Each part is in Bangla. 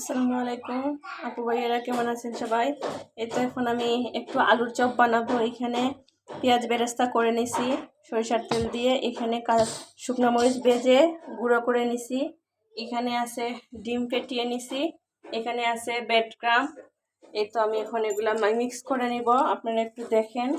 আসসালামু আলাইকুম আপু ভাইয়েরা, কেমন আছেন সবাই? এই তো এখন আমি একটু আলুর চপ বানাবো। এখানে পেঁয়াজ বেরেস্তা করে নিছি সরিষার তেল দিয়ে। এখানে শুকনো মরিচ ভেজে গুঁড়ো করে নিছি। এখানে আছে ডিম ফেটিয়ে নিছি। এখানে আছে ব্রেড ক্রাম্ব। এই তো আমি এখন এগুলা মিক্স করে নিব, আপনারা একটু দেখেন।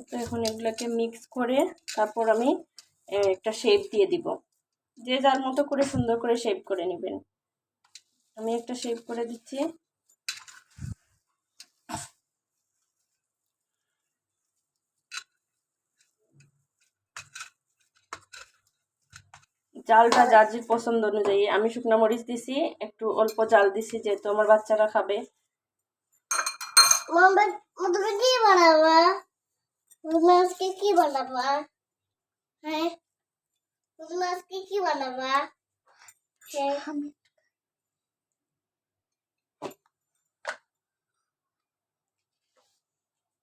তো এখন এগুলোকে মিক্স করে তারপর আমি একটা শেপ দিয়ে দিব। যে যার মতো করে সুন্দর করে শেপ করে নেবেন। আমি একটা শেপ করে দিচ্ছি। জালটা যার যে পছন্দ অনুযায়ী, আমি শুকনো মরিচ দিছি, একটু অল্প জাল দিছি যেহেতু আমার বাচ্চারা খাবে। কি বানাবা? আজকে কি বানাবা? হ্যাঁ, আজকে কি বানাবা?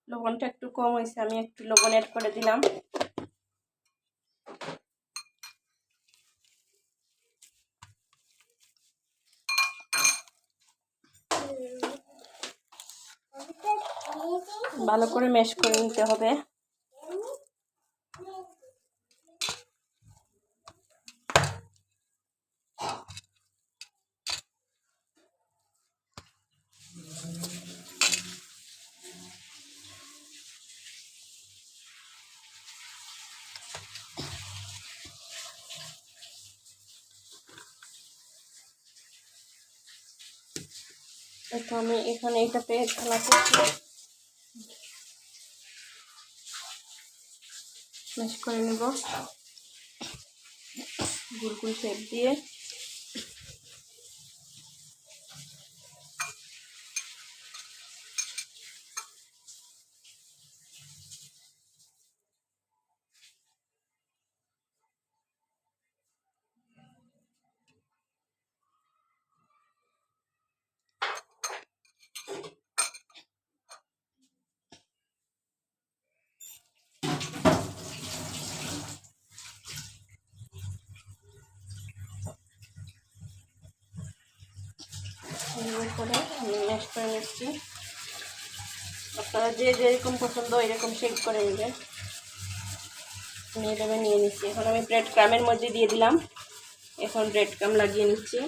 লবণটা একটু কম হয়েছে, আমি একটু লবণ অ্যাড করে দিলাম। ভালো করে ম্যাশ করে নিতে হবে। তো আমি এখানে এইটাতে ঢালা করছি, ম্যাশ করে নেব গোল গোল শেপ দিয়ে। করে আমি ম্যাশ করে নিচ্ছি। আপনারা যে যেরকম পছন্দ এরকম শেপ করে নেবেন। আমি এভাবে নিয়ে নিচ্ছি। এখন আমি ব্রেড ক্রামের মধ্যে দিয়ে দিলাম। এখন ব্রেড ক্রাম লাগিয়ে নিচ্ছি।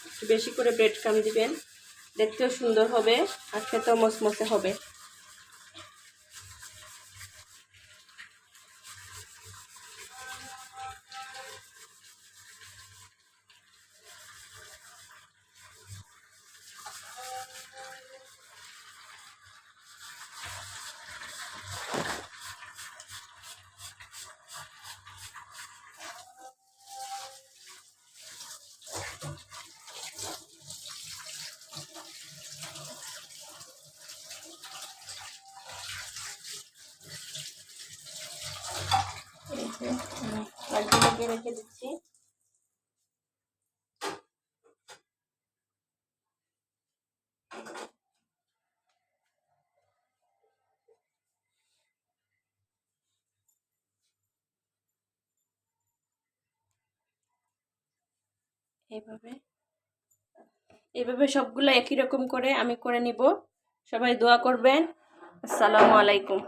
একটু বেশি করে ব্রেড ক্রাম দিবেন, দেখতেও সুন্দর হবে আর খেতেও মচমচে হবে। লাগিয়ে রেখে দিচ্ছি। এইভাবে সবগুলো একই রকম করে আমি করে নিব। সবাই দোয়া করবেন। আসসালামু আলাইকুম।